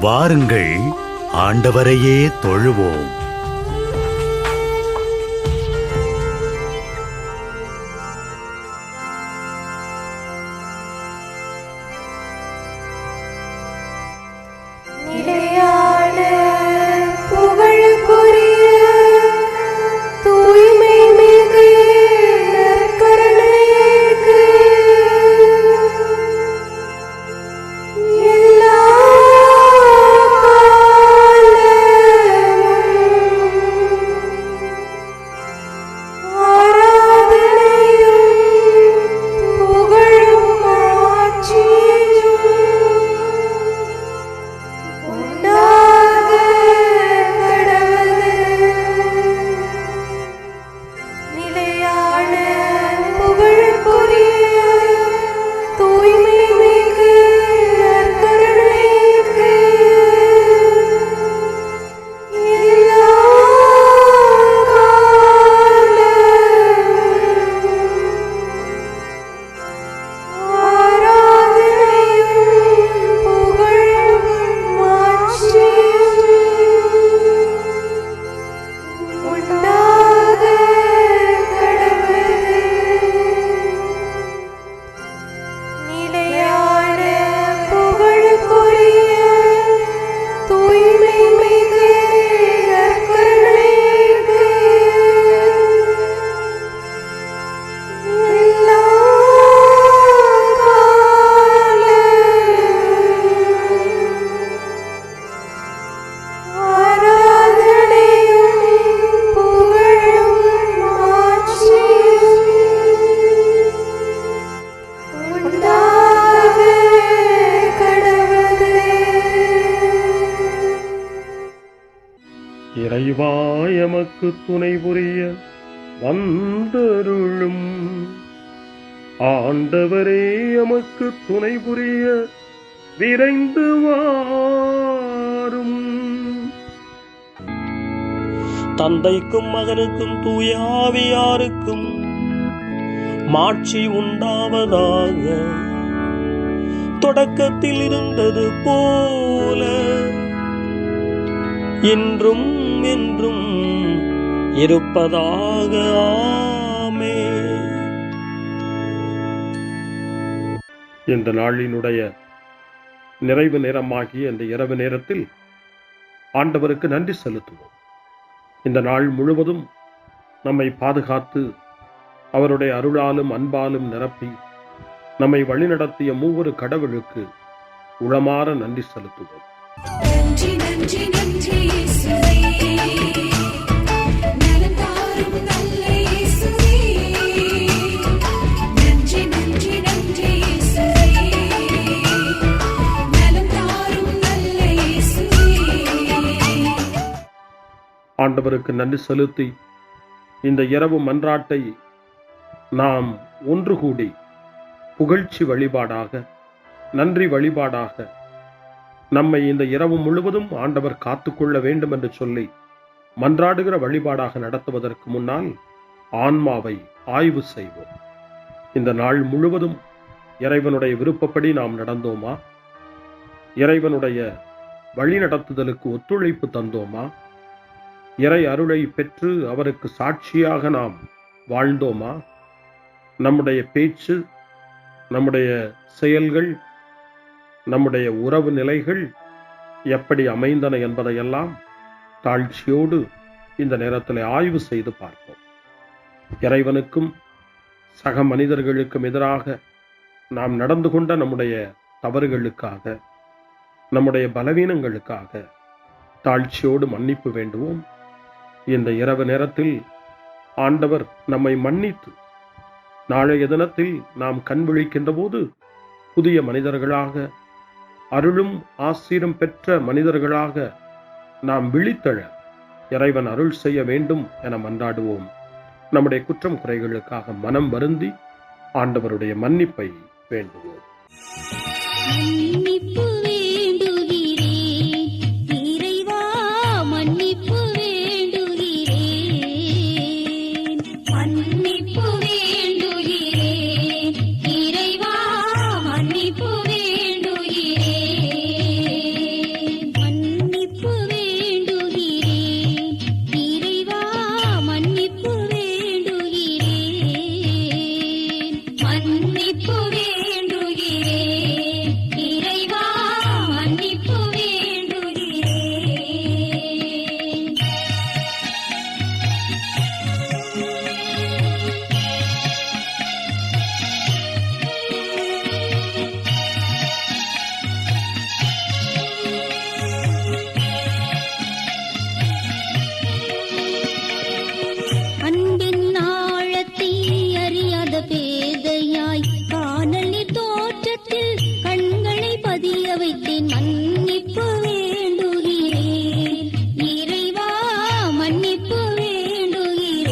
வாருங்கள், ஆண்டவரையே தொழுவோம். இறைவா எமக்கு துணை புரிய வந்தருளும். ஆண்டவரே எமக்கு துணை புரிய விரைந்து வாரும். தந்தைக்கும் மகனுக்கும் தூய ஆவியாருக்கும் மாட்சி உண்டாவதாக. தொடக்கத்தில் இருந்தது போல இன்றும் என்றும் இருப்பதாக. ஆமென். இந்த நாளினுடைய நிறைவு நேரமாகிய இந்த இரவு நேரத்தில் ஆண்டவருக்கு நன்றி செலுத்துவோம். இந்த நாள் முழுவதும் நம்மை பாதுகாத்து அவருடைய அருளாலும் அன்பாலும் நிரப்பி நம்மை வழிநடத்திய மூவொரு கடவுளுக்கு உளமாற நன்றி செலுத்துவோம். நன்றி நன்றி நன்றி இயேசுவே, நலம் தாரும் நல்ல இயேசுவே. நன்றி நன்றி நன்றி இயேசுவே, நலம் தாரும் நல்ல இயேசுவே. ஆண்டவருக்கு நன்றி செலுத்தி இந்த இரவு மன்றாட்டை நாம் ஒன்று கூடி புகழ்ச்சி வழிபாடாக, நன்றி வழிபாடாக நம்மை இந்த இரவு முழுவதும் ஆண்டவர் காத்துக்கொள்ள வேண்டும் என்று சொல்லி மன்றாடுகிற வழிபாடாக நடத்துவதற்கு முன்னால் ஆன்மாவை ஆய்வு செய்வோம். இந்த நாள் முழுவதும் இறைவனுடைய விருப்பப்படி நாம் நடந்தோமா? இறைவனுடைய வழி நடத்துதலுக்கு ஒத்துழைப்பு தந்தோமா? இறை அருளை பெற்று அவருக்கு சாட்சியாக நாம் வாழ்ந்தோமா? நம்முடைய பேச்சு, நம்முடைய செயல்கள், நம்முடைய உறவு நிலைகள் எப்படி அமைந்தன என்பதையெல்லாம் தாழ்ச்சியோடு இந்த நேரத்தில் ஆய்வு செய்து பார்ப்போம். இறைவனுக்கும் சக மனிதர்களுக்கும் எதிராக நாம் நடந்து கொண்ட நம்முடைய தவறுகளுக்காக, நம்முடைய பலவீனங்களுக்காக தாழ்ச்சியோடு மன்னிப்பு வேண்டுவோம். இந்த இரவு நேரத்தில் ஆண்டவர் நம்மை மன்னித்து நாளைய தினத்தில் நாம் கண் விழிக்கின்ற போது புதிய மனிதர்களாக, அருளும் ஆசீரும் பெற்ற மனிதர்களாக நாம் விழித்தெழ இறைவன் அருள் செய்ய வேண்டும் என மன்றாடுவோம். நம்முடைய குற்றம் குறைகளுக்காக மனம் வருந்தி ஆண்டவருடைய மன்னிப்பை வேண்டுவோம். மன்னிப்பு வேண்டுகிறேன் இறைவா, மன்னிப்பு வேண்டுகிறேன். மன்னிப்பு வேண்டுகிறேன் இறைவா, மன்னிப்பு வேண்டுகிறேன். மன்னிப்பு வேண்டுகிறேன் இறைவா மன்னிப்பு வேண்டுகிறேன்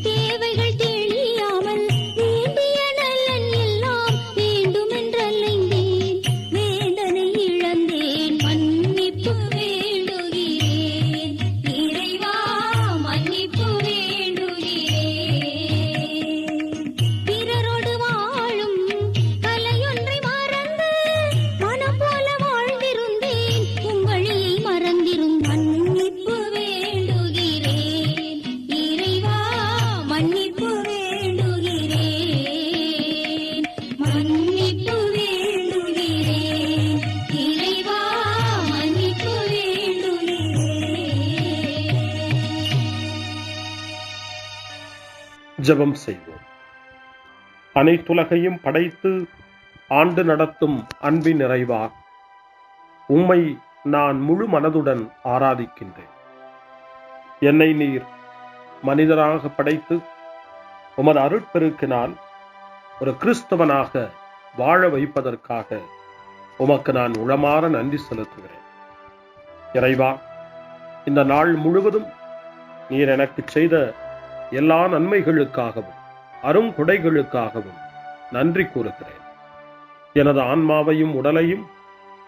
தேவைகள் தெரியாமல் வேண்டிய நலன் எல்லாம் வேண்டுமென்றலைந்தேன் வேதனை இழந்தேன் மன்னிப்பு வேண்டுகிறேன் இறைவா மன்னிப்பு வேண்டுகிறேன் பிறரோடு வாழும் கலையொன்றை மறந்து மனம் போல வாழ்ந்திருந்தேன் உங்களியை மறந்திரும் மன்னிப்பு வேண்டுகிறேன் இறைவா மன்னிப்பு வேண்டுகிறேன் மன்னிப்பு வேண்டுகிறேன் இறைவா மன்னிப்பு வேண்டுகிறேன். ஜெபம் செய்வோம். அனைத்துலகையும் படைத்து ஆண்டு நடத்தும் அன்பின் நிறைவா, உம்மை நான் முழு மனதுடன் ஆராதிக்கின்றேன். என்னை நீர் மனிதராக படைத்து உமது அருட்பெருக்கினால் ஒரு கிறிஸ்தவனாக வாழ வைப்பதற்காக உமக்கு நான் உளமாற நன்றி செலுத்துகிறேன். இறைவா, இந்த நாள் முழுவதும் நீர் எனக்கு செய்த எல்லா நன்மைகளுக்காகவும் அருங்கொடைகளுக்காகவும் நன்றி கூறுகிறேன். எனது ஆன்மாவையும் உடலையும்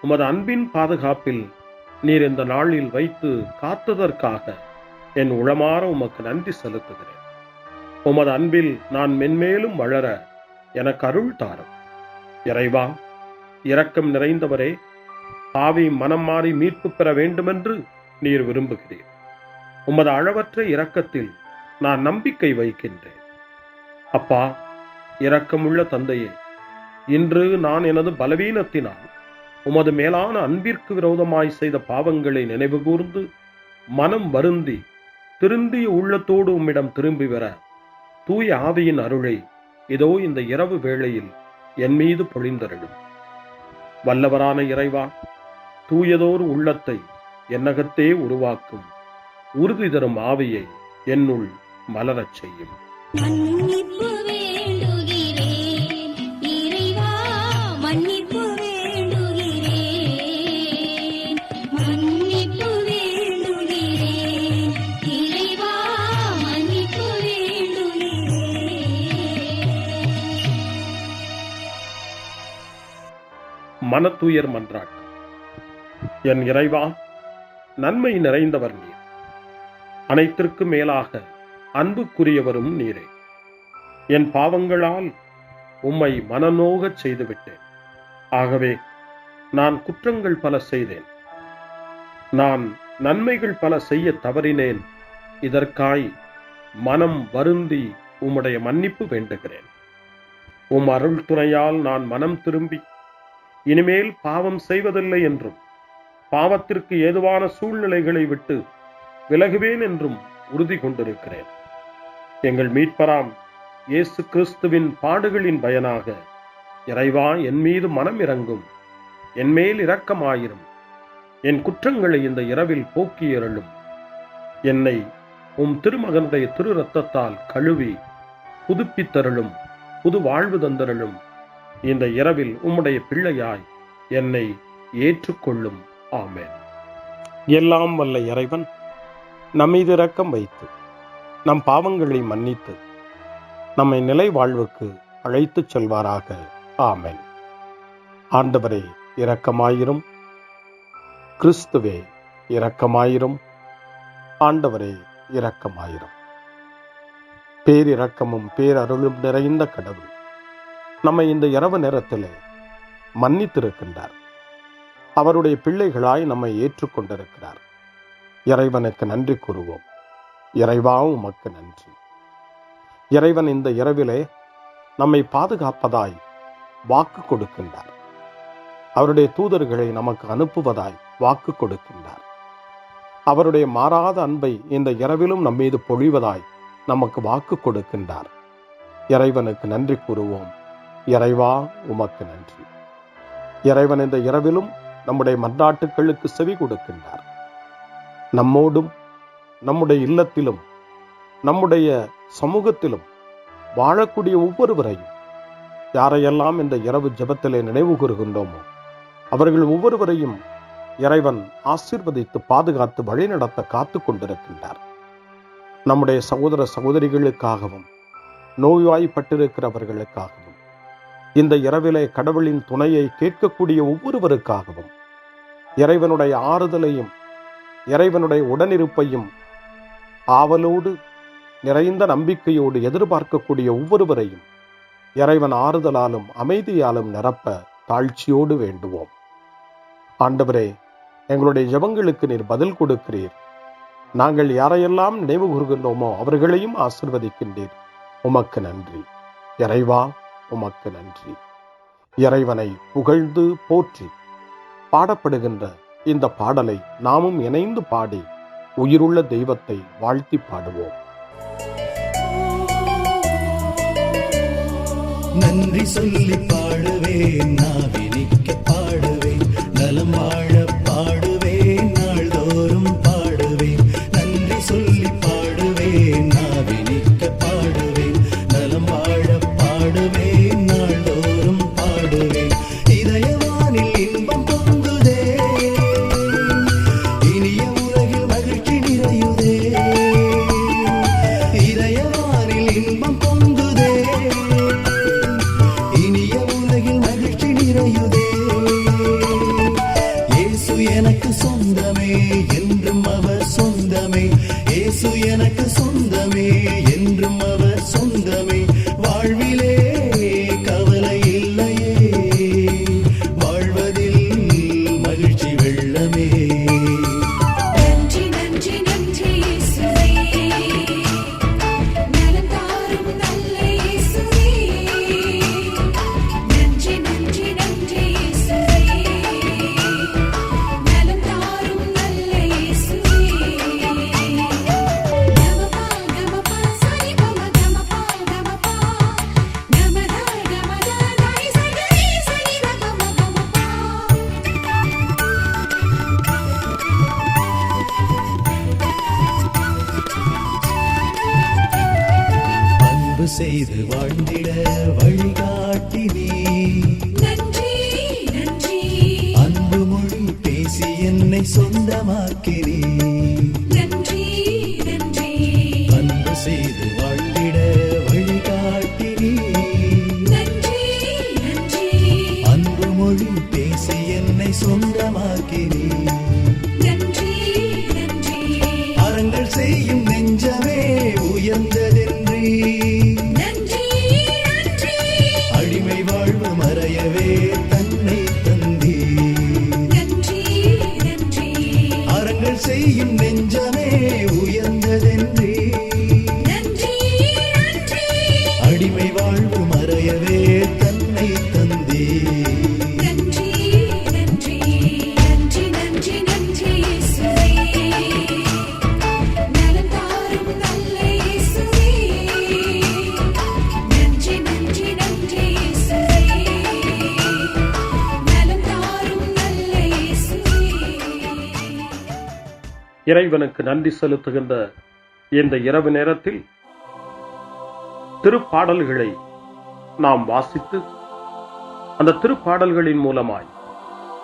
உமது அன்பின் பாதுகாப்பில் நீர் இந்த நாளில் வைத்து காத்ததற்காக என் உளமாற உமக்கு நன்றி செலுத்துகிறேன். உமது அன்பில் நான் மென்மேலும் வளர எனக்கு அருள் தாரும். இறைவா, இரக்கம் நிறைந்தவரே, பாவி மனம் மாறி மீட்பு பெற வேண்டுமென்று நீர் விரும்புகிறீர். உமது அளவற்ற இரக்கத்தில் நான் நம்பிக்கை வைக்கின்றேன். அப்பா, இரக்கமுள்ள தந்தையே, இன்று நான் எனது பலவீனத்தினால் உமது மேலான அன்பிற்கு விரோதமாய் செய்த பாவங்களை நினைவு கூர்ந்து மனம் வருந்தி திருந்திய உள்ளத்தோடு உம்மிடம் திரும்பி வர தூய ஆவியின் அருளை இதோ இந்த இரவு வேளையில் என் மீது பொழிந்தருளும். வல்லவரான இறைவா, தூயதோர் உள்ளத்தை என்னகத்தே உருவாக்கும் உறுதி தரும் ஆவியை என்னுள் மலரச் செய்யும். மன்னிப்பு வேண்டுகிறேன் இறைவா மன்னிப்பு வேண்டுகிறேன் மன்னிப்பு வேண்டுகிறேன் இறைவா மன்னிப்பு வேண்டுகிறேன். மனத்துயர் மன்றாட்டு. என் இறைவா, நன்மை நிறைந்தவர் நீர், அனைத்திற்கு மேலாக அன்புக்குரியவரும் நீரே. என் பாவங்களால் உம்மை மனநோகச் செய்துவிட்டேன். ஆகவே நான் குற்றங்கள் பல செய்தேன். நான் நன்மைகள் பல செய்ய தவறினேன். இதற்காய் மனம் வருந்தி உம்முடைய மன்னிப்பு வேண்டுகிறேன். உம் அருள் துணையால் நான் மனம் திரும்பி இனிமேல் பாவம் செய்வதில்லை என்றும் பாவத்திற்கு ஏதுவான சூழ்நிலைகளை விட்டு விலகுவேன் என்றும் உறுதி கொண்டிருக்கிறேன். எங்கள் மீட்பராம் இயேசு கிறிஸ்துவின் பாடுகளின் பயனாக இறைவா, என் மீது மனம் இறங்கும், என் மேல் இரக்கமாயிரும். என் குற்றங்களை இந்த இரவில் போக்கி அருளும். என்னை உம் திருமகனுடைய திரு இரத்தத்தால் கழுவி புதுப்பித்தருளும், புது வாழ்வு தந்தருளும். இந்த இரவில் உம்முடைய பிள்ளையாய் என்னை ஏற்றுக்கொள்ளும். ஆமென். எல்லாம் வல்ல இறைவன் நம்மீது இரக்கம் வைத்து நம் பாவங்களை மன்னித்து நம்மை நிலை வாழ்வுக்கு அழைத்துச் செல்வாராக. ஆமென். ஆண்டவரே இரக்கமாயிரும். கிறிஸ்துவே இரக்கமாயிரும். ஆண்டவரே இரக்கமாயிரும். பேரிரக்கமும் பேரருளும் நிறைந்த கடவுள் நம்மை இந்த இரவு நேரத்தில் மன்னித்திருக்கின்றார். அவருடைய பிள்ளைகளாய் நம்மை ஏற்றுக்கொண்டிருக்கிறார். இறைவனுக்கு நன்றி கூறுவோம். இறைவா, உமக்கு நன்றி. இறைவன் இந்த இரவிலே நம்மை பாதுகாப்பதாய் வாக்கு கொடுக்கின்றார். அவருடைய தூதர்களை நமக்கு அனுப்புவதாய் வாக்கு கொடுக்கின்றார். அவருடைய மாறாத அன்பை இந்த இரவிலும் நம்மீது பொழிவதாய் நமக்கு வாக்கு கொடுக்கின்றார். இறைவனுக்கு நன்றி கூறுவோம். இறைவா, உமக்கு நன்றி. இறைவன் இந்த இரவிலும் நம்முடைய மன்றாட்டுக்களுக்கு செவி கொடுக்கின்றார். நம்மோடும் நம்முடைய இல்லத்திலும் நம்முடைய சமூகத்திலும் வாழக்கூடிய ஒவ்வொருவரையும் யாரையெல்லாம் இந்த இரவு ஜெபத்திலே நினைவு கூறுகின்றோமோ அவர்கள் ஒவ்வொருவரையும் இறைவன் ஆசீர்வதித்து பாதுகாத்து வழிநடத்த காத்து கொண்டிருக்கின்றார். நம்முடைய சகோதர சகோதரிகளுக்காகவும் நோய்வாய்ப்பட்டிருக்கிறவர்களுக்காகவும் இந்த இரவிலே கடவுளின் துணையை கேட்கக்கூடிய ஒவ்வொருவருக்காகவும் இறைவனுடைய ஆறுதலையும் இறைவனுடைய உடனிருப்பையும் ஆவலோடு நிறைந்த நம்பிக்கையோடு எதிர்பார்க்கக்கூடிய ஒவ்வொருவரையும் இறைவன் ஆறுதலாலும் அமைதியாலும் நிரப்ப தாழ்ச்சியோடு வேண்டுவோம். ஆண்டவரே, எங்களுடைய ஜெபங்களுக்கு நீர் பதில் கொடுக்கிறீர். நாங்கள் யாரையெல்லாம் நினைவு கூறுகின்றோமோ அவர்களையும் ஆசீர்வதிக்கின்றீர். உமக்கு நன்றி. இறைவா, உமக்கு நன்றி. இறைவனை புகழ்ந்து போற்றி பாடப்படுகின்ற இந்த பாடலை நாமும் இணைந்து பாடி உயிருள்ள தெய்வத்தை வாழ்த்தி பாடுவோம். நன்றி சொல்லி பாடுவேன், நாவினிக்க பாடுவேன், நலம் வாழ பாடுவேன், நாள்தோறும் பாடுவேன். நன்றி சொல்லி பாடுவேன், நாவினிக்க பாடுவேன், நலம் வாழ பாடுவேன், நாள்தோறும் பாடுவேன். இதயவானில் இன்பம் பொங்குதே, இனிய உலகில் மகிழ்ச்சி நிறையுதே. இதயவானில் இன்பம் பொங்குதே, இனிய உலகில் மகிழ்ச்சி நிறையுதே. இயேசு எனக்கு சொந்தமே, என்றும் அவர் சொந்தமே. இயேசு எனக்கு சொந்தமே, என்றும் அவர் சொந்தமே. வாழ்விலே கவலை இல்லையே, வாழ்வதில் மகிழ்ச்சி வெள்ளமே. நன்றி நன்றி நன்றி இயேசுவே, நலம் தாரும் நல்ல இயேசுவே. நன்றி நன்றி நன்றி இயேசுவே, நலம் தாரும் நல்ல இயேசுவே. கமபா கமபா சரி கமபா கமபா கமதா கமதா தாய் சரி சரி கமபா. அன்பு செய்து வாழ்ந்திட வழிகாட்டி நீ, நன்றி நன்றி அன்பு மொழி பேசி என்னை சொந்தமாக்கி நீ. நன்றி நன்றி அன்பு செய்து வாழ்ந்திட வழிகாட்டி நீ, நன்றி நன்றி அன்பு மொழி பேசி என்னை சொந்தமாக்கி நீ. நன்றி நன்றி அறங்கள் செய்யும் நெஞ்சமே உயர்ந்ததென்றி, நன்றி நன்றி அடிமை வாழ்வு மறையவே தன்னை தந்தி. நன்றி நன்றி அறங்கள் செய்யும் நெஞ்சமே உயர்ந்ததென்றி, நன்றி நன்றி அடிமை வாழ்வு மறையவே தன்னை தந்தி. நன்றி நன்றி நன்றி நன்றி நன்றி இயேசுவே, நலம் தாரும் நல்ல இயேசுவே. நன்றி நன்றி நன்றி இயேசுவே, நலம் தாரும் நல்ல இயேசுவே. இறைவனுக்கு நன்றி செலுத்துகின்ற இந்த இரவு நேரத்தில் திருப்பாடல்களை நாம் வாசித்து அந்த திருப்பாடல்களின் மூலமாய்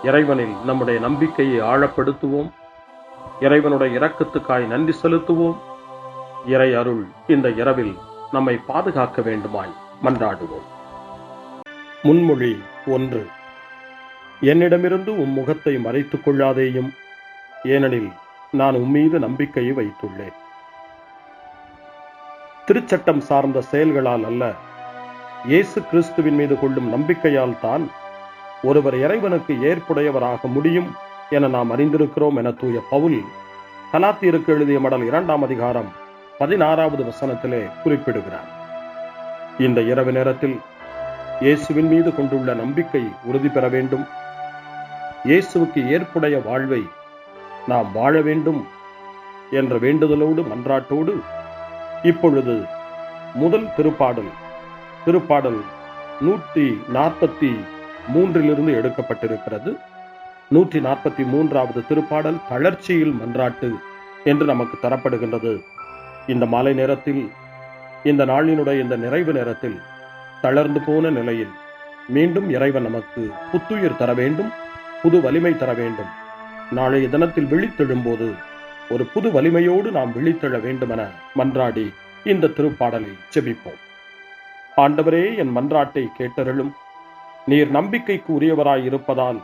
இறைவனில் நம்முடைய நம்பிக்கையை ஆழப்படுத்துவோம். இறைவனுடைய இரக்கத்துக்காய் நன்றி செலுத்துவோம். இறை அருள் இந்த இரவில் நம்மை பாதுகாக்க வேண்டுமாய் மன்றாடுவோம். முன்மொழி 1. என்னிடமிருந்து உம் முகத்தை மறைத்துக் கொள்ளாதேயும், ஏனெனில் நான் உம்மீது நம்பிக்கையை வைத்துள்ளேன். திருச்சட்டம் சார்ந்த செயல்களால் அல்ல, இயேசு கிறிஸ்துவின் மீது கொள்ளும் நம்பிக்கையால் தான் ஒருவர் இறைவனுக்கு ஏற்புடையவராக முடியும் என நாம் அறிந்திருக்கிறோம் என தூய பவுல் கலாத்தியருக்கு எழுதிய மடல் 2ஆம் அதிகாரம் 16வது வசனத்திலே குறிப்பிடுகிறார். இந்த இரவு நேரத்தில் இயேசுவின் மீது கொண்டுள்ள நம்பிக்கை உறுதி பெற வேண்டும். இயேசுவுக்கு ஏற்புடைய வாழ்வை நாம் வாழ வேண்டும் என்ற வேண்டுதலோடு மன்றாட்டோடு இப்பொழுது முதல் திருப்பாடல் 143 எடுக்கப்பட்டிருக்கிறது. 143வது திருப்பாடல் தளர்ச்சியில் மன்றாட்டு என்று நமக்கு தரப்படுகின்றது. இந்த மாலை நேரத்தில், இந்த நாளினுடைய இந்த நிறைவு நேரத்தில் தளர்ந்து போன நிலையில் மீண்டும் இறைவன் நமக்கு புத்துயிர் தர வேண்டும், புது வலிமை தர வேண்டும். நாளைய தினத்தில் விழித்தெழும்போது ஒரு புது வலிமையோடு நாம் விழித்தெழ வேண்டுமென மன்றாடி இந்த திருப்பாடலை ஜெபிப்போம். ஆண்டவரே, என் மன்றாட்டை கேட்டருளும். நீர் நம்பிக்கைக்கு உரியவராய் இருப்பதால்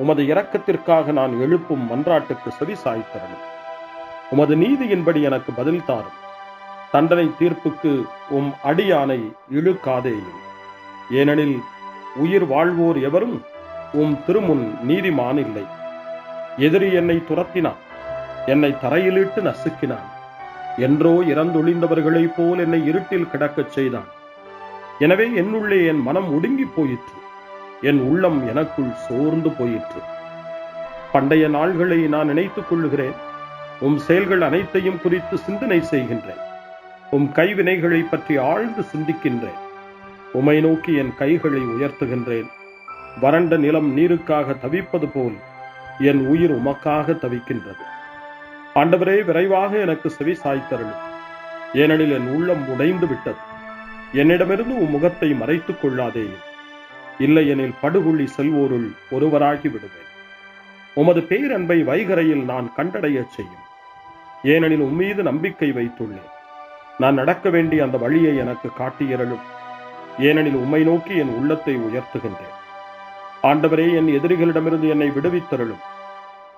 உமது இரக்கத்திற்காக நான் எழுப்பும் மன்றாட்டுக்கு செவி சாய்த்தருளும். உமது நீதியின்படி எனக்கு பதில் தாரும். தண்டனை தீர்ப்புக்கு அடியானை இழுக்காதேயும். ஏனெனில் உயிர் வாழ்வோர் எவரும் திருமுன் நீதிமான் இல்லை. எதிரி என்னை துரத்தினான், என்னை தரையிலிட்டு நசுக்கினான். என்றோ இறந்தொழிந்தவர்களைப் போல் என்னை இருட்டில் கிடக்கச் செய்தான். எனவே என்னுள்ளே என் மனம் ஒடுங்கி போயிற்று, என் உள்ளம் எனக்குள் சோர்ந்து போயிற்று. பண்டைய நாள்களை நான் நினைத்துக் கொள்ளுகிறேன். செயல்கள் அனைத்தையும் குறித்து சிந்தனை செய்கின்றேன். கைவினைகளை பற்றி ஆழ்ந்து சிந்திக்கின்றேன். உம்மை நோக்கி என் கைகளை உயர்த்துகின்றேன். வறண்ட நிலம் நீருக்காக தவிப்பது போல் என் உயிர் உமக்காக தவிக்கின்றது. ஆண்டவரே, விரைவாக எனக்கு செவி சாய்த்தருளும். ஏனெனில் என் உள்ளம் உடைந்து விட்டது. என்னிடமிருந்து முகத்தை மறைத்துக் கொள்ளாதேயும். இல்லையெனில் படுகொள்ளி செல்வோருள் ஒருவராகி விடுவேன். உமது பேரன்பை வைகரையில் நான் கண்டடைய செய்யும். ஏனெனில் உம்மீது நம்பிக்கை வைத்துள்ளேன். நான் நடக்க வேண்டிய அந்த வழியை எனக்கு காட்டியருளும். ஏனெனில் உம்மை நோக்கி என் உள்ளத்தை உயர்த்துகின்றேன். ஆண்டவரே, என் எதிரிகளிடமிருந்து என்னை விடுவித்தருளும்.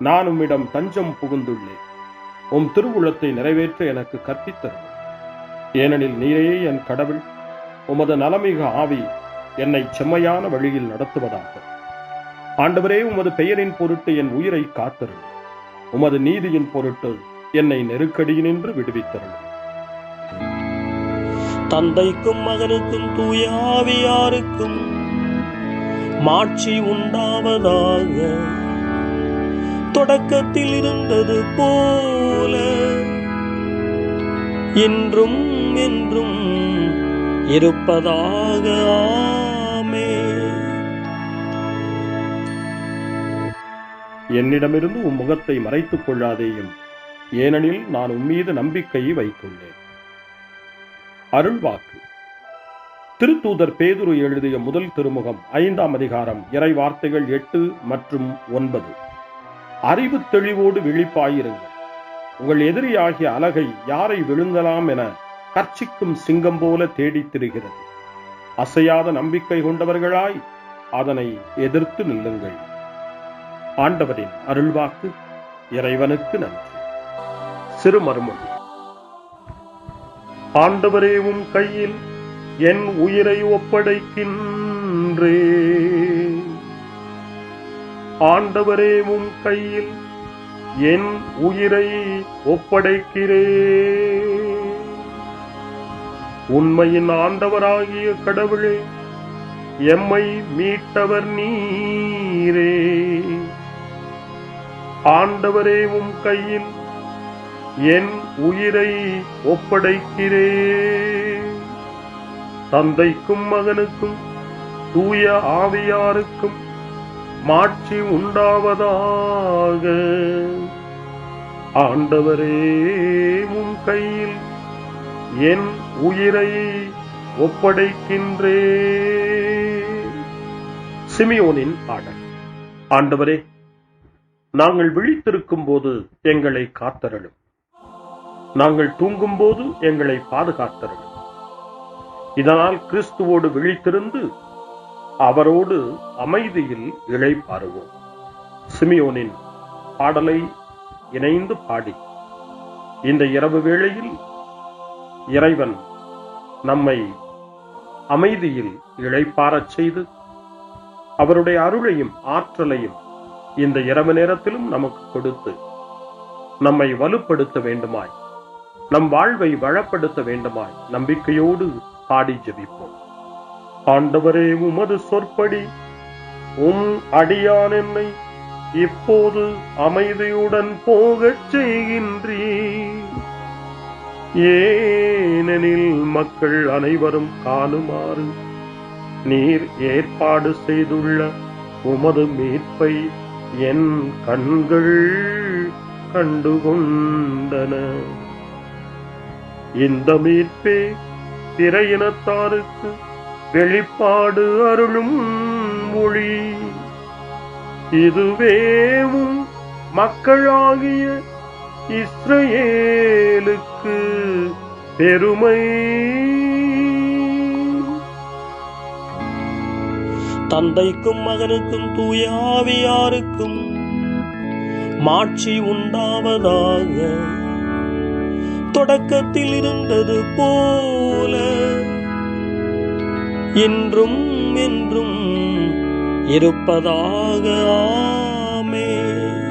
நான் உம்மிடம் தஞ்சம் புகுந்துள்ளேன். திருவுளத்தை நிறைவேற்ற எனக்கு கற்பித்தருளும். ஏனெனில் நீரே என் கடவுள். உமது நலமிக ஆவி என்னை செம்மையான வழியில் நடத்துவதாக. ஆண்டவரே, உமது பெயரின் பொருட்டு என் உயிரை காத்தருளும். உமது நீதியின் பொருட்டு என்னை நெருக்கடியினின்று விடுவித்தருளும். தந்தைக்கும் மகனுக்கும் தூய ஆவியாருக்கும் மாட்சி உண்டாவதாக. தொடக்கத்தில் இருந்தது போல இன்றும் என்றும் இருப்பதாக. ஆமென். என்னிடமிருந்து முகத்தை மறைத்துக் கொள்ளாதேயும். ஏனெனில் நான் உம்மீது நம்பிக்கையை வைத்துள்ளேன். அருள்வாக்கு. திருத்தூதர் பேதுரு எழுதிய முதல் திருமுகம் 5ஆம் அதிகாரம் இறை வார்த்தைகள் 8 மற்றும் 9. அறிவு தெளிவோடு விழிப்பாயிருங்கள். உங்கள் எதிரியாகிய அலகை யாரை விழுங்கலாம் என கர்ச்சிக்கும் சிங்கம் போல தேடித் திரிகிறது. அசையாத நம்பிக்கை கொண்டவர்களாய் அதனை எதிர்த்து நில்லுங்கள். ஆண்டவரின் அருள்வாக்கு. இறைவனுக்கு நன்றி. சிறுமறுமொழி. ஆண்டவரே, உம் கையில் என் உயிரை ஒப்படைக்கின்றேன். ஆண்டவரே, உம் கையில் என் உயிரை ஒப்படைக்கிறேன். உண்மையின் ஆண்டவராகிய கடவுளே, எம்மை மீட்டவர் நீரே. ஆண்டவரே, உம் கையில் என் உயிரை ஒப்படைக்கிறேன். தந்தைக்கும் மகனுக்கும் தூய ஆவியாருக்கும் மாட்சி உண்டாவதாக. ஆண்டவரே, உம் கையில் என் உயிரை ஒப்படைக்கின்றேன். சிமியோனின் பாடல். ஆண்டவரே, நாங்கள் விழித்திருக்கும் போது எங்களை காத்தருளும். நாங்கள் தூங்கும் போது எங்களை பாதுகாத்தருளும். இதனால் கிறிஸ்துவோடு விழித்திருந்து அவரோடு அமைதியில் இளைப்பாறுவோம். சிமியோனின் பாடலை இணைந்து பாடி இந்த இரவு வேளையில் இறைவன் நம்மை அமைதியில் இளைப்பாறச் செய்து அவருடைய அருளையும் ஆற்றலையும் இந்த இரவு நேரத்திலும் நமக்கு கொடுத்து நம்மை வலுப்படுத்த வேண்டுமாய், நம் வாழ்வை வளப்படுத்த வேண்டுமாய் நம்பிக்கையோடு பாடி ஜெபிப்போம். ஆண்டவரே, உமது சொற்படி அடியான் என்னை இப்போது அமைதியுடன் போகச் செய்கின்றீர். ஏனெனில் மக்கள் அனைவரும் காணுமாறு நீர் ஏற்பாடு செய்துள்ள உமது மீட்பை என் கண்கள் கண்டுகொண்டன. இந்த மீட்பே பிற இனத்தாருக்கு வெளிப்பாடு அருளும் மொழி. இதுவேவும் மக்களாகிய இஸ்ரவேலுக்கு பெருமை. தந்தைக்கும் மகனுக்கும் தூய ஆவியாருக்கும் மாட்சி உண்டாவதாக. தொடக்கத்தில் இருந்தது போல இன்றும் என்றும் இருப்பதாக. ஆமென்.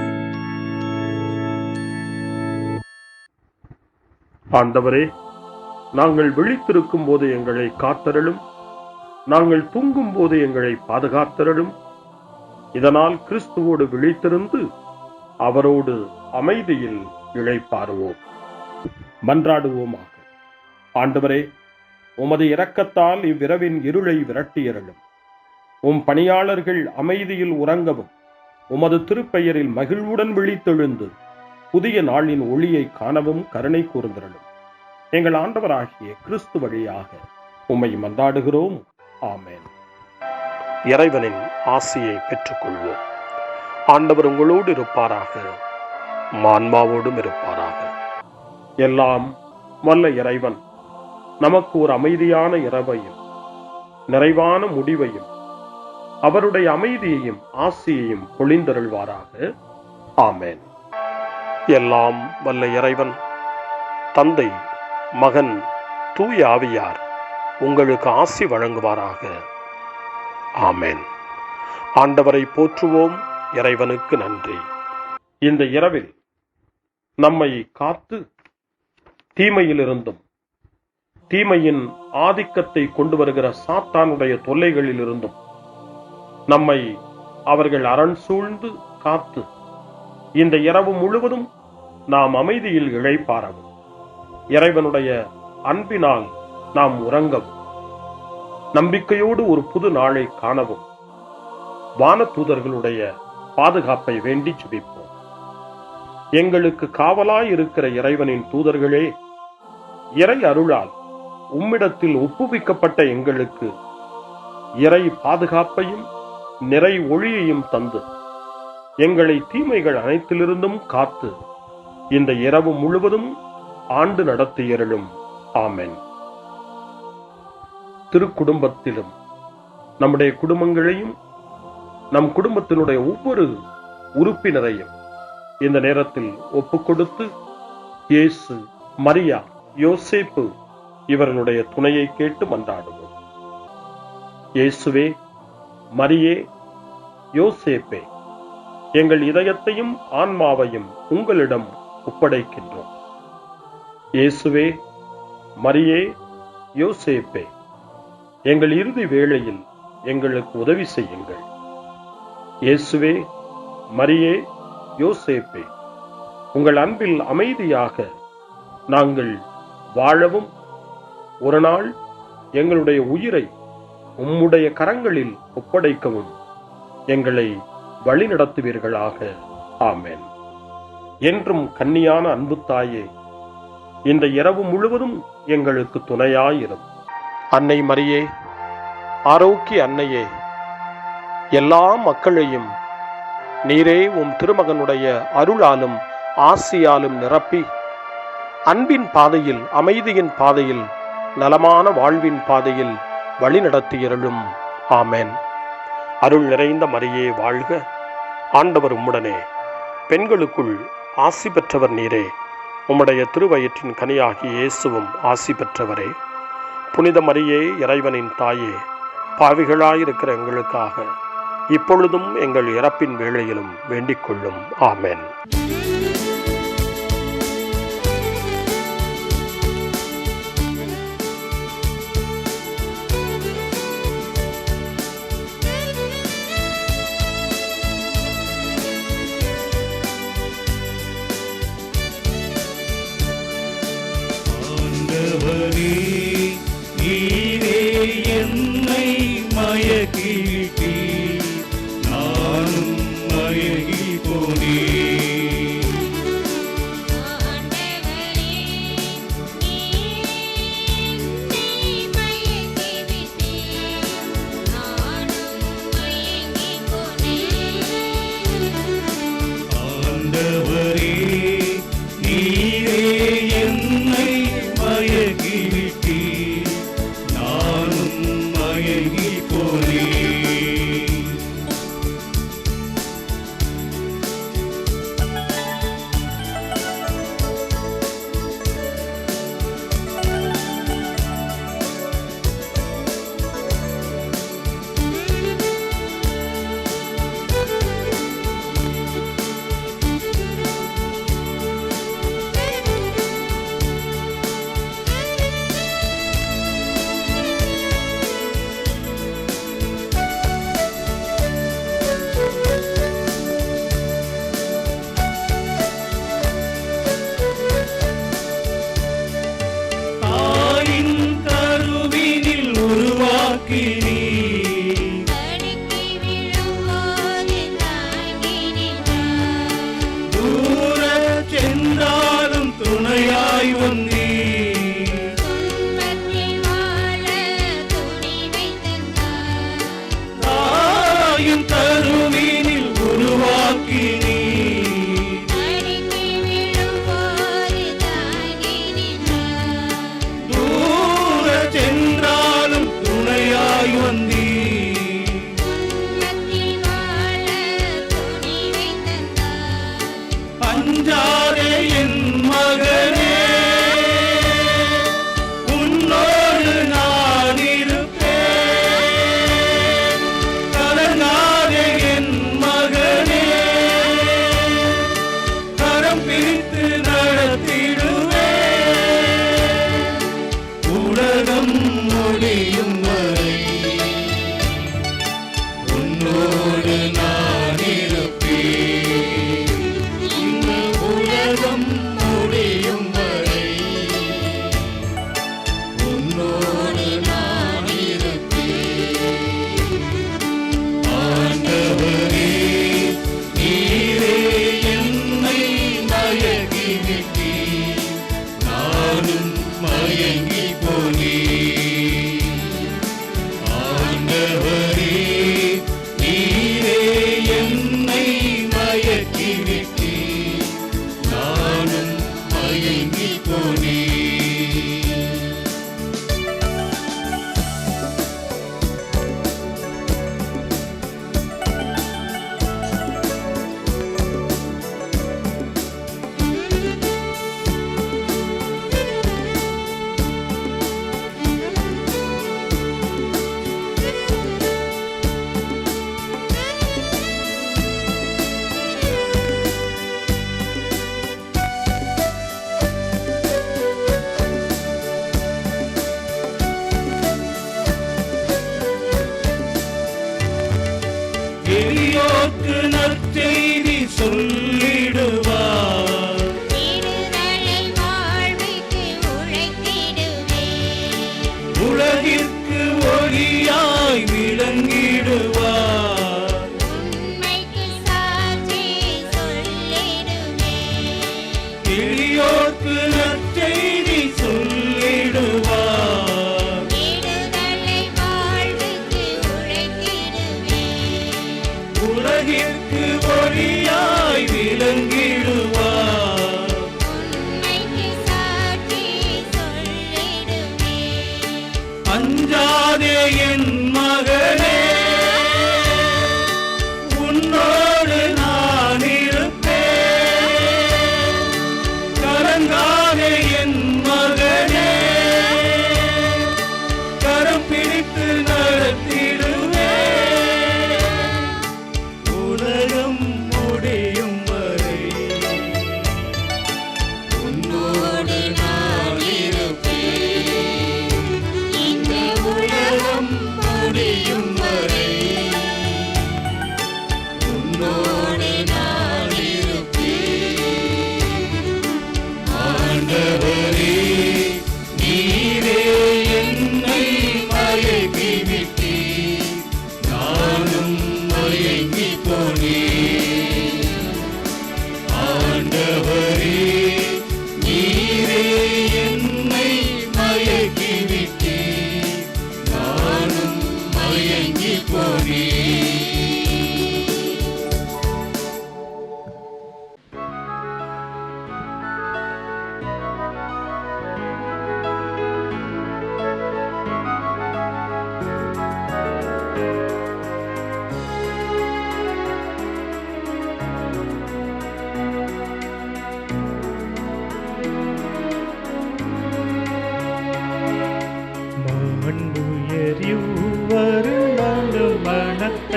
ஆண்டவரே, நாங்கள் விழித்திருக்கும் போது எங்களை காத்தருளும், நாங்கள் தூங்கும் போது எங்களை பாதுகாத்தருளும். இதனால் கிறிஸ்துவோடு விழித்திருந்து அவரோடு அமைதியில் இளைப்பாறுவோம். மன்றாடுவோமாக. ஆண்டவரே, உமது இரக்கத்தால் இவ்விரவின் இருளை விரட்டியருளும். உம் பணியாளர்கள் அமைதியில் உறங்கவும் உமது திருப்பெயரில் மகிழ்வுடன் விழித்தெழுந்து புதிய நாளின் ஒளியை காணவும் கருணை கூர்ந்தருளும். எங்கள் ஆண்டவராகிய கிறிஸ்து வழியாக உம்மை மன்றாடுகிறோம். ஆமென். இறைவனின் ஆசியை பெற்றுக்கொள்வோம். ஆண்டவர் உங்களோடு இருப்பாராக, ஆன்மாவோடும் இருப்பாராக. எல்லாம் வல்ல இறைவன் நமக்கு ஒரு அமைதியான இரவையும் நிறைவான முடிவையும் அவருடைய அமைதியையும் ஆசியையும் பொழிந்தருள்வாராக. ஆமென். எல்லாம் வல்ல இறைவன் தந்தை, மகன், தூய ஆவியார் உங்களுக்கு ஆசி வழங்குவாராக. ஆமென். ஆண்டவரை போற்றுவோம். இறைவனுக்கு நன்றி. இந்த இரவில் நம்மை காத்து தீமையிலிருந்தும் தீமையின் ஆதிக்கத்தை கொண்டு வருகிற சாத்தானுடைய தொல்லைகளிலிருந்தும் நம்மை அவர்கள் அரண் சூழ்ந்து காத்து இந்த இரவு முழுவதும் நாம் அமைதியில் இளைப்பாறவும், இறைவனுடைய அன்பினால் நாம் உறங்கவும், நம்பிக்கையோடு ஒரு புது நாளை காணவும் வானதூதர்களுடைய பாதுகாப்பை வேண்டி ஜெபிப்போம். எங்களுக்கு காவலாய் இருக்கிற இறைவனின் தூதர்களே, இறை அருளால் உம்மிடத்தில் ஒப்புவிக்கப்பட்ட எங்களுக்கு இறை பாதுகாப்பையும் நிறை ஒளியையும் தந்து எங்களை தீமைகள் அனைத்திலிருந்தும் காத்து இந்த இரவு முழுவதும் ஆண்டு நடத்தியருளும். ஆமென். திருக்குடும்பத்திலும் நம்முடைய குடும்பங்களையும் நம் குடும்பத்தினுடைய ஒவ்வொரு உறுப்பினரையும் இந்த நேரத்தில் ஒப்புக்கொடுத்து இயேசு, மரியா, யோசேப்பு இவர்களுடைய துணையை கேட்டு மன்றாடுவோம். இயேசுவே, மரியே, யோசேப்பே, எங்கள் இதயத்தையும் ஆன்மாவையும் உங்களிடம் ஒப்படைக்கின்றோம். இயேசுவே, மரியே, யோசேப்பே, எங்கள் இறுதி வேளையில் எங்களுக்கு உதவி செய்யுங்கள். இயேசுவே, மரியே, யோசேப்பே, உங்கள் அன்பில் அமைதியாக நாங்கள் வாழவும் ஒரு நாள் எங்களுடைய உயிரை உம்முடைய கரங்களில் ஒப்படைக்கவும் எங்களை வழிநடத்துவீர்களாக. ஆமென். என்றும் கன்னியான அன்பு தாயே, இந்த இரவு முழுவதும் எங்களுக்கு துணையாயிரும். அன்னை மரியே, ஆரோக்கிய அன்னையே, எல்லா மக்களையும் நீரே உம் திருமகனுடைய அருளாலும் ஆசியாலும் நிரப்பி அன்பின் பாதையில், அமைதியின் பாதையில், நலமான வாழ்வின் பாதையில் வழிநடத்தியருளும். ஆமென். அருள் நிறைந்த மரியே வாழ்க. ஆண்டவர் உம்முடனே, பெண்களுக்குள் ஆசி பெற்றவர் நீரே. உம்முடைய திருவயிற்றின் கனியாகிய இயேசுவும் ஆசி பெற்றவரே. புனித மரியே, இறைவனின் தாயே, பாவிகளாயிருக்கிற எங்களுக்காக இப்பொழுதும் எங்கள் இறப்பின் வேளையிலும் வேண்டிக் கொள்ளும். ஆமென். ஆண்டவரே, நீரே என்னை மயக்கிட்டீ, நானும் மயங்கி போனேன். ஆண்டவரே, நீர் என்னை மயக்கிவிட்டீர், நானும் மயங்கிப் போனேன்.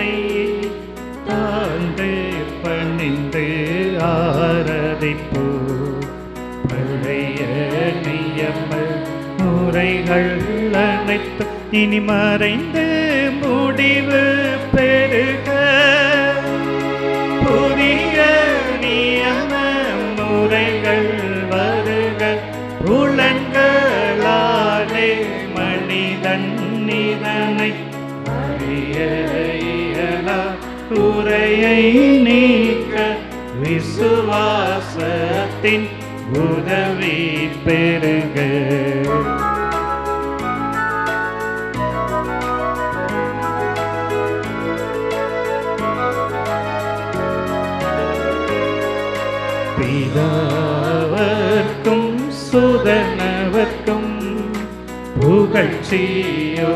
தலை தாழ்ந்து பணிந்து ஆராதிப்போ. பழைய நியம முறைகள் அனைத்தும் இனி மறைந்து முடிவு பெறுக. புதிய நியம முறைகள் வருக. புலன்களாலே மனிதன் இதனை அறிய இயலா. குறையை நீக்க விசுவாசத்தின் உதவி பெறுக. பிதாவர்க்கும் சுதனவர்க்கும் புகழ்ச்சியோடு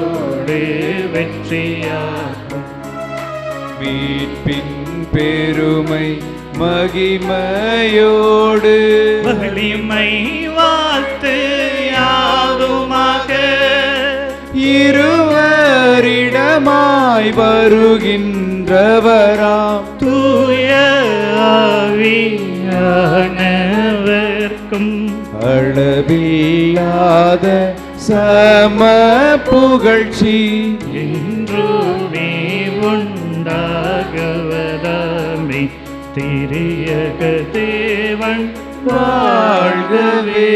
வெற்றியாகும். மீட்பின் பெருமை மகிமையோடு வலிமை வாழ்த்து யாவுமாக. இருவரிடமாய் வருகின்றவராம் தூய ஆவியானவர்க்கும் அளவில்லாத சம புகழ்ச்சி என்றுமே உண்டாகவதாமே. திரியக தேவன் வாழ்கவே.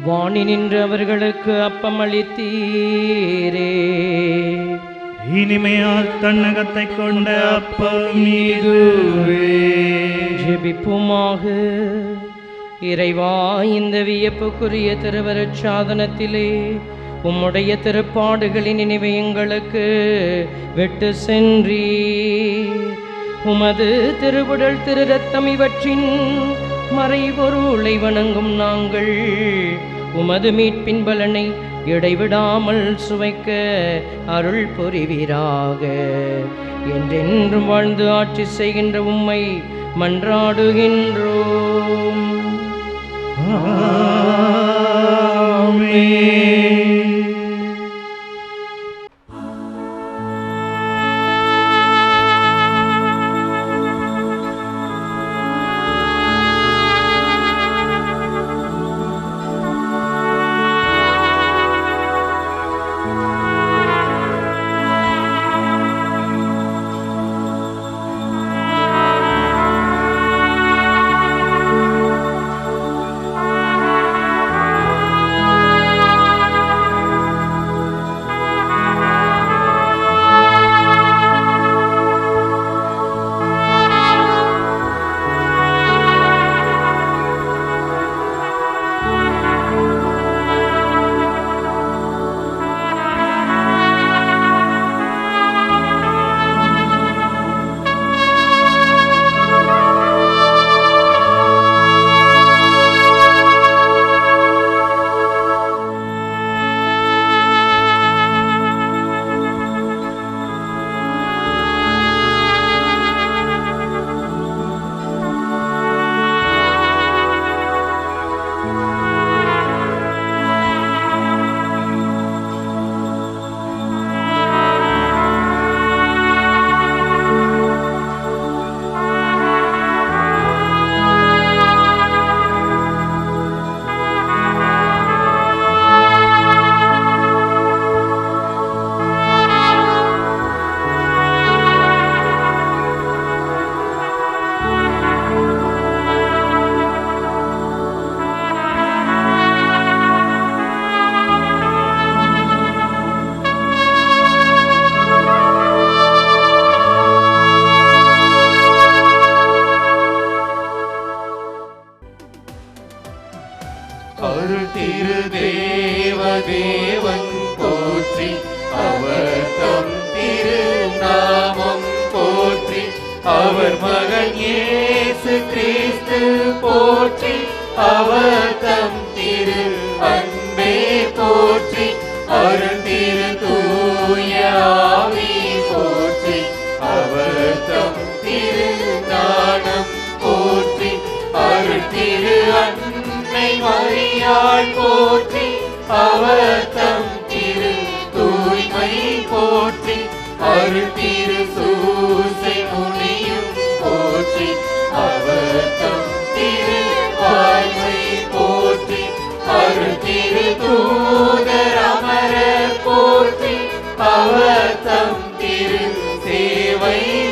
வாணி நின்று அவர்களுக்கு அப்பம் அளித்தீரே. இனிமையால் தன்னகத்தை கொண்ட அப்பம் இதுவே. ஜெபிப்புமாக. இறைவா, இந்த வியப்புக்குரிய திருவருட் சாதனத்திலே உம்முடைய திருப்பாடுகளின் நினைவை எங்களுக்கு விட்டு சென்றீர். உமது திருவுடல் திரு ரத்தம் இவற்றின் மறைபொருளை வணங்கும் நாங்கள் உமது மீட்பின் பலனை இடைவிடாமல் சுவைக்க அருள் புரிவீராக. என்றென்றும் வாழ்ந்து ஆட்சி செய்கின்ற உம்மை மன்றாடுகின்றோம். அருள் திரு தேவன் போற்றி. அவர் தம் திரு நாமம் போற்றி. அவர் மகன் இயேசு கிறிஸ்து போற்றி. அவர் தம் திரு அன்பே போற்றி. அருள் திரு தூய ஆவி போற்றி. அவர் தம் திரு ஞானம் போற்றி. அருள் திரு அன்னை மரியாள் போற்றி. அவர் தம் திரு தூய்மை போற்றி. அருள் திரு தம் திரு சேவை